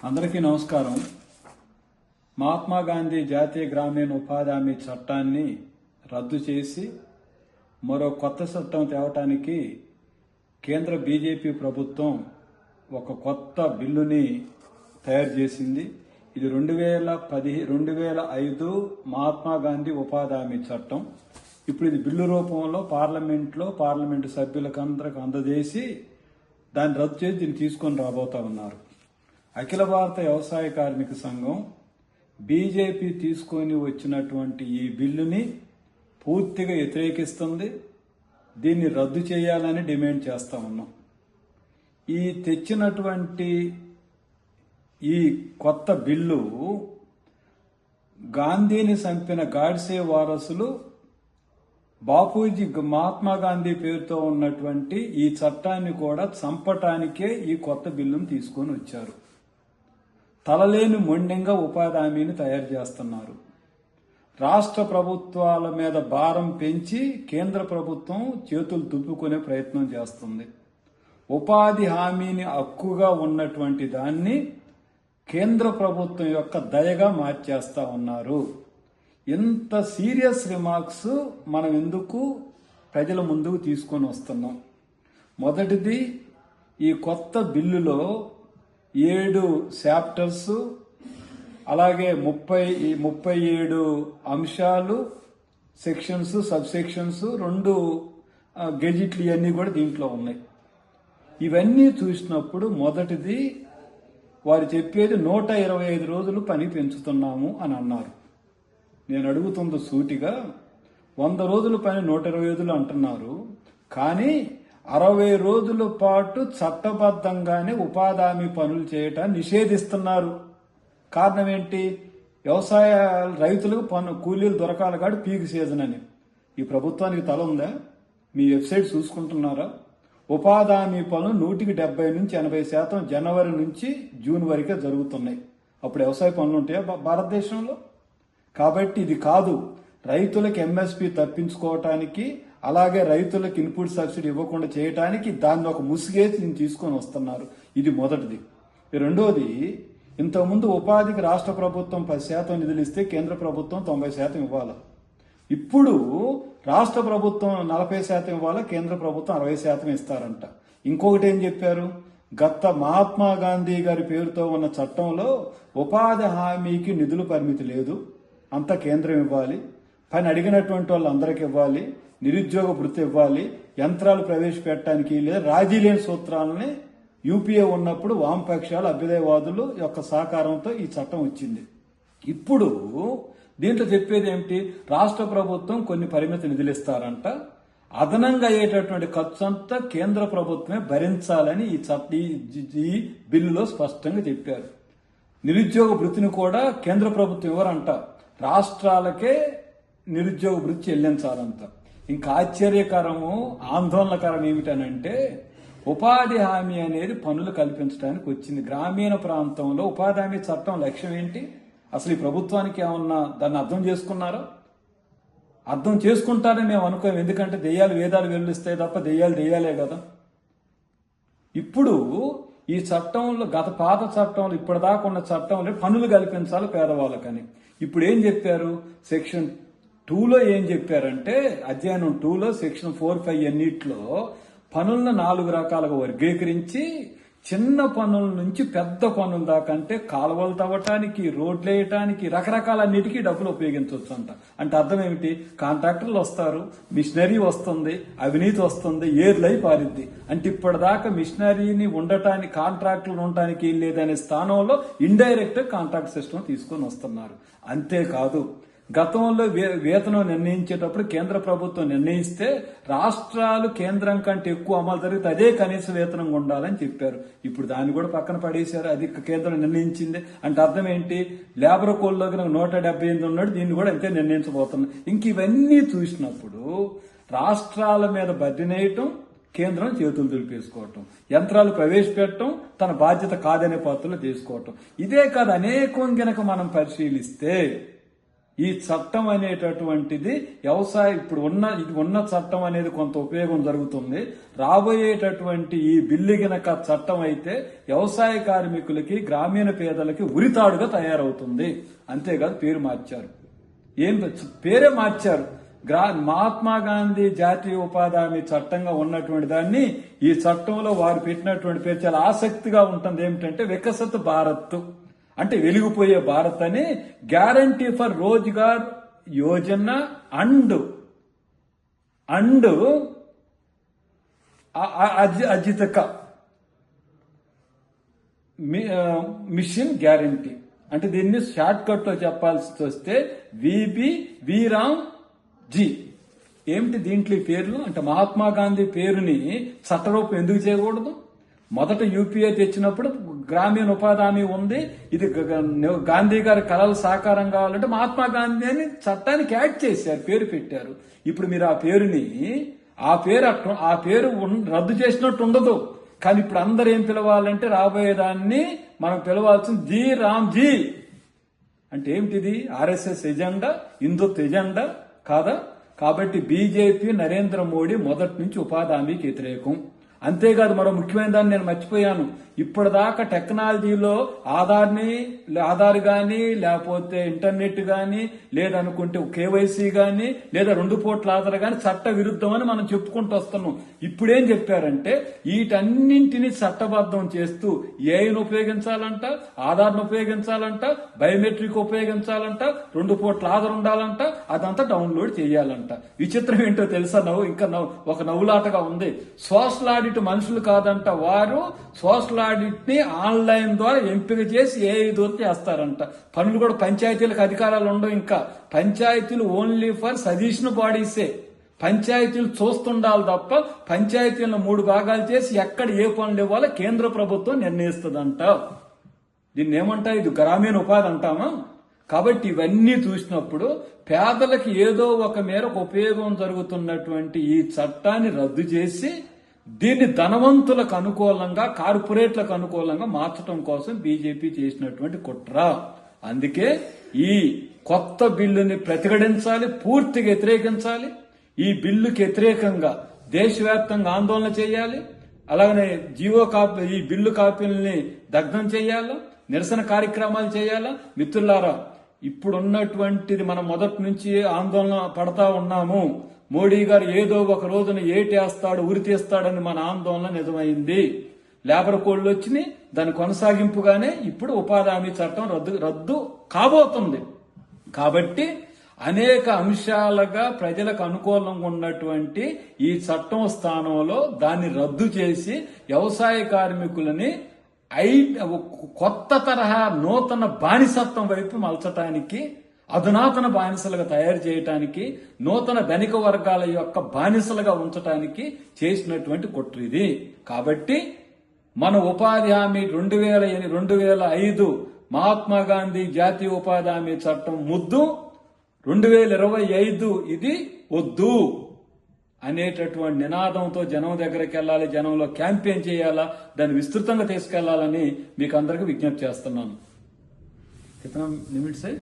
అందరికీ నమస్కారం. మహాత్మా గాంధీ జాతీయ గ్రామీణ ఉపాధి హామీ చట్టాన్ని రద్దు చేసి మరో కొత్త చట్టం తేవటానికి కేంద్ర బీజేపీ ప్రభుత్వం ఒక కొత్త బిల్లుని తయారు చేసింది. ఇది 2005 మహాత్మా గాంధీ ఉపాధి హామీ చట్టం. ఇప్పుడు ఇది బిల్లు రూపంలో పార్లమెంటు సభ్యులకందరికి అందజేసి దాన్ని రద్దు చేసి దీన్ని తీసుకొని రాబోతా ఉన్నారు. అఖిల భారత వ్యవసాయ కార్మిక సంఘం బీజేపీ తీసుకొని వచ్చినటువంటి ఈ బిల్లుని పూర్తిగా వ్యతిరేకిస్తుంది. దీన్ని రద్దు చేయాలని డిమాండ్ చేస్తా ఉన్నాం. ఈ తెచ్చినటువంటి ఈ కొత్త బిల్లు గాంధీని చంపిన గాడ్సే వారసులు బాపూజీ మహాత్మా గాంధీ పేరుతో ఉన్నటువంటి ఈ చట్టాన్ని కూడా చంపటానికే ఈ కొత్త బిల్లును తీసుకొని వచ్చారు. తలలేని మొండెంగా ఉపాధి హామీని తయారు చేస్తున్నారు. రాష్ట్ర ప్రభుత్వాల మీద భారం పెంచి కేంద్ర ప్రభుత్వం చేతులు దులుపుకునే ప్రయత్నం చేస్తుంది. ఉపాధి హామీని హక్కుగా ఉన్నటువంటి దాన్ని కేంద్ర ప్రభుత్వం యొక్క దయగా మార్చేస్తా ఉన్నారు. ఇంత సీరియస్ రిమార్క్స్ మనం ఎందుకు ప్రజల ముందుకు తీసుకొని వస్తున్నాం? మొదటిది, ఈ కొత్త బిల్లులో 7 చాప్టర్స్, అలాగే 37 అంశాలు, సెక్షన్స్, సబ్ సెక్షన్స్, 2 గెజిట్లు ఇవన్నీ కూడా దీంట్లో ఉన్నాయి. ఇవన్నీ చూసినప్పుడు మొదటిది, వారు చెప్పేది 125 రోజులు పని పెంచుతున్నాము అని అన్నారు. నేను అడుగుతుంది సూటిగా, 100 రోజుల పని 125 అంటున్నారు, కానీ 60 రోజుల పాటు చట్టబద్ధంగానే ఉపాధి హామీ పనులు చేయటాన్ని నిషేధిస్తున్నారు. కారణం ఏంటి? వ్యవసాయ రైతులకు కూలీలు దొరకాలి కాదు, పీక్ సీజన్ అని. ఈ ప్రభుత్వానికి తల ఉందా? మీ వెబ్సైట్ చూసుకుంటున్నారా? ఉపాధి హామీ పనులు 170 నుంచి 80% జనవరి నుంచి జూన్ వరకే జరుగుతున్నాయి. అప్పుడు వ్యవసాయ పనులు ఉంటాయా భారతదేశంలో? కాబట్టి ఇది కాదు. రైతులకు ఎంఎస్పీ తప్పించుకోవటానికి, అలాగే రైతులకు ఇన్పుట్ సబ్సిడీ ఇవ్వకుండా చేయడానికి దాన్ని ఒక ముసుగేసి దీన్ని తీసుకొని వస్తున్నారు. ఇది మొదటిది. రెండోది, ఇంతకుముందు ఉపాధికి రాష్ట్ర ప్రభుత్వం 10% నిధులు ఇస్తే కేంద్ర ప్రభుత్వం 90% ఇవ్వాలి. ఇప్పుడు రాష్ట్ర ప్రభుత్వం 40% ఇవ్వాలి, కేంద్ర ప్రభుత్వం 60% ఇస్తారంట. ఇంకొకటి ఏం చెప్పారు? గత మహాత్మా గాంధీ గారి పేరుతో ఉన్న చట్టంలో ఉపాధి హామీకి నిధులు పరిమితి లేదు, అంతా కేంద్రం ఇవ్వాలి, పని అడిగినటువంటి వాళ్ళు అందరికి ఇవ్వాలి, నిరుద్యోగ భృతి ఇవ్వాలి, యంత్రాలు ప్రవేశపెట్టడానికి లేదా రాజీ లేని సూత్రాలని యూపీఏ ఉన్నప్పుడు వామపక్షాలు, అభ్యుదయవాదులు యొక్క సహకారంతో ఈ చట్టం వచ్చింది. ఇప్పుడు దీంట్లో చెప్పేది ఏమిటి? రాష్ట్ర ప్రభుత్వం కొన్ని పరిమితి నిధులు ఇస్తారంట, అదనంగా అయ్యేటటువంటి ఖర్చు అంతా కేంద్ర ప్రభుత్వమే భరించాలని ఈ బిల్లులో స్పష్టంగా చెప్పారు. నిరుద్యోగ భృతిని కూడా కేంద్ర ప్రభుత్వం ఇవ్వరంట, రాష్ట్రాలకే నిరుద్యోగ భృతి చెల్లించాలంట. ఇంకా ఆశ్చర్యకరము, ఆందోళనకరం ఏమిటనంటే, ఉపాధి హామీ అనేది పనులు కల్పించడానికి వచ్చింది. గ్రామీణ ప్రాంతంలో ఉపాధి హామీ చట్టం లక్ష్యం ఏంటి? అసలు ఈ ప్రభుత్వానికి ఏమన్నా దాన్ని అర్థం చేసుకున్నారా? అర్థం చేసుకుంటారని మేము అనుకోం. ఎందుకంటే దెయ్యాలు వేదాలు వెల్లిస్తాయి తప్ప దెయ్యాలే కదా. ఇప్పుడు ఈ చట్టంలో, పాత చట్టంలో, ఇప్పటిదాకా ఉన్న చట్టంలో పనులు కల్పించాలి పేదవాళ్ళకని. ఇప్పుడు ఏం చెప్పారు? సెక్షన్ 2లో ఏం చెప్పారంటే, అధ్యయనం 2లో సెక్షన్ 4, 5 అన్నిట్లో పనులను 4 రకాలుగా వర్గీకరించి, చిన్న పనుల నుంచి పెద్ద పనుల దాకా, అంటే కాలువలు తవ్వటానికి, రోడ్లు వేయటానికి, రకరకాలన్నిటికీ డబ్బులు ఉపయోగించవచ్చు అంట. అంటే అర్థం ఏమిటి? కాంట్రాక్టర్లు వస్తారు, మిషనరీ వస్తుంది, అవినీతి వస్తుంది, ఏర్లై పారిద్ది. అంటే ఇప్పటిదాకా మిషనరీని ఉండటానికి, కాంట్రాక్టులు ఉండటానికి లేదనే స్థానంలో ఇండైరెక్ట్ కాంట్రాక్ట్ సిస్టమ్ తీసుకొని వస్తున్నారు. అంతేకాదు, గతంలో వేతనం నిర్ణయించేటప్పుడు కేంద్ర ప్రభుత్వం నిర్ణయిస్తే రాష్ట్రాలు కేంద్రం కంటే ఎక్కువ అమలు జరిగితే అదే కనీస వేతనం ఉండాలని చెప్పారు. ఇప్పుడు దాన్ని కూడా పక్కన పడేశారు. అది కేంద్రం నిర్ణయించింది. అంటే అర్థం ఏంటి? లేబర్ కోడ్లో 178 ఉన్నాడు, దీన్ని కూడా అంతే నిర్ణయించబోతున్నారు. ఇంక ఇవన్నీ చూసినప్పుడు రాష్ట్రాల మీద బదినేయటం, కేంద్రం చేతులు దులిపేసుకోవటం, యంత్రాలు ప్రవేశపెట్టడం తన బాధ్యత కాదనే పద్ధతిలో తీసుకోవటం. ఇదే కాదు, అనేకం గనక మనం పరిశీలిస్తే ఈ చట్టం అనేటటువంటిది ఇప్పుడు ఉన్న చట్టం అనేది కొంత ఉపయోగం జరుగుతుంది. రాబోయేటటువంటి ఈ బిల్లు గినక చట్టం అయితే వ్యవసాయ కార్మికులకి, గ్రామీణ పేదలకి ఉరితాడుగా తయారవుతుంది. అంతేకాదు పేరు మార్చారు. పేరే మార్చారు. మహాత్మా గాంధీ జాతీయ ఉపాధి హామీ చట్టంగా ఉన్నటువంటి దాన్ని ఈ చట్టంలో వారు పెట్టినటువంటి పేరు చాలా ఆసక్తిగా ఉంటుంది. ఏమిటంటే వికసిత భారత్, అంటే వెలిగిపోయే భారత్ అని. Guarantee for Rozgar Yojana and అజితక మిషన్ గ్యారంటీ, అంటే దీన్ని షార్ట్ కట్ లో చెప్పాల్సి వస్తే వీరామ్ జీ. ఏమిటి దీంట్లో పేర్లు అంటే మహాత్మా గాంధీ పేరుని చట్టరూపం ఎందుకు చేయకూడదు? మొదట యూపీఏ తెచ్చినప్పుడు గ్రామీణ ఉపాధి హామీ ఉంది, ఇది గాంధీ గారి కళలు సాకారం కావాలంటే మహాత్మా గాంధీ అని చట్టానికి యాడ్ చేశారు, పేరు పెట్టారు. ఇప్పుడు మీరు ఆ పేరు రద్దు చేసినట్టు ఉండదు. కానీ ఇప్పుడు అందరు ఏం పిలవాలంటే రాబోయేదాన్ని మనం పిలవాల్సింది జీ రామ్జీ. అంటే ఏమిటిది? ఆర్ఎస్ఎస్ ఎజెండా, హిందుత్వ ఎజెండా కాదా? కాబట్టి బీజేపీ, నరేంద్ర మోడీ మొదటి నుంచి ఉపాధి హామీకి వ్యతిరేకం. అంతేకాదు మరో ముఖ్యమైన దాన్ని నేను మర్చిపోయాను. ఇప్పటిదాకా టెక్నాలజీలో ఆధార్ గాని, లేకపోతే ఇంటర్నెట్ గాని, లేదనుకుంటే కేవైసీ గాని, లేదా 2 పూట్ల ఆధార్ గాని చట్ట విరుద్ధం అని మనం చెప్పుకుంటూ వస్తున్నాం. ఇప్పుడేం చెప్పారంటే వీటన్నింటినీ చట్టబద్ధం చేస్తూ ఏఐను ఉపయోగించాలంట, ఆధార్ను ఉపయోగించాలంట, బయోమెట్రిక్ ఉపయోగించాలంట, 2 పూట్ల ఆధార్ ఉండాలంట, అదంతా డౌన్లోడ్ చేయాలంట. విచిత్రం ఏంటో తెలుసా? ఒక నవ్వులాటగా ఉంది. సోషల్ ఆడిట్ మనుషులు కాదంట, వారు సోషల్ ఆడిట్ ని ఆన్లైన్ ద్వారా ఎంపిక చేసి ఏఐ ద్వారా చేస్తారంట. పనులు కూడా పంచాయతీలకు అధికారాలు ఉండవు. ఇంకా పంచాయతీలు ఓన్లీ ఫర్ సజెషన్ బాడీసే. పంచాయతీలు చూస్తుండాలి తప్ప పంచాయతీలను 3 భాగాలు చేసి ఎక్కడ ఏ పనులు ఇవ్వాలో కేంద్ర ప్రభుత్వం నిర్ణయిస్తుందంట. దీన్ని ఏమంటా? ఇది గ్రామీణ ఉపాధి అంటామా? కాబట్టి ఇవన్నీ చూసినప్పుడు పేదలకు ఏదో ఒక మేరకు ఉపయోగం జరుగుతున్నటువంటి ఈ చట్టాన్ని రద్దు చేసి దీన్ని ధనవంతులకు అనుకూలంగా, కార్పొరేట్లకు అనుకూలంగా మార్చడం కోసం బీజేపీ చేసినటువంటి కుట్ర. అందుకే ఈ కొత్త బిల్లుని ప్రతిఘటించాలి, పూర్తిగా వ్యతిరేకించాలి. ఈ బిల్లుకి వ్యతిరేకంగా దేశవ్యాప్తంగా ఆందోళన చేయాలి. అలాగనే ఈ బిల్లు కాపీలని దగ్ధం చేయాలా, నిరసన కార్యక్రమాలు చేయాలా. మిత్రులారా, ఇప్పుడున్నటువంటిది మనం మొదటి నుంచి ఆందోళన పడతా ఉన్నాము. మోడీ గారు ఏదో ఒక రోజున ఏటేస్తాడు, ఉరి తీస్తాడని మన ఆందోళన నిజమైంది. లేబర్ కోడ్లు వచ్చినాయి, దాని కొనసాగింపుగానే ఇప్పుడు ఉపాధి హామీ చట్టం రద్దు కాబోతుంది. కాబట్టి అనేక అంశాలుగా ప్రజలకు అనుకూలంగా ఉన్నటువంటి ఈ చట్టం స్థానంలో దాన్ని రద్దు చేసి వ్యవసాయ కార్మికులని కొత్త తరహా నూతన బానిసత్వం వైపు మలచటానికి, అధునాతన బానిసలుగా తయారు చేయటానికి, నూతన ధనిక వర్గాల యొక్క బానిసలుగా ఉంచటానికి చేసినటువంటి కుట్ర ఇది. కాబట్టి మన ఉపాధి హామీ 2005 మహాత్మా గాంధీ జాతీయ ఉపాధి హామీ చట్టం ముద్దు, 2025 ఇది వద్దు అనేటటువంటి నినాదంతో జనం దగ్గరికి వెళ్ళాలి, జనంలో క్యాంపెయిన్ చేయాలా, దాన్ని విస్తృతంగా తీసుకెళ్లాలని మీకు అందరికీ విజ్ఞప్తి చేస్తున్నాను.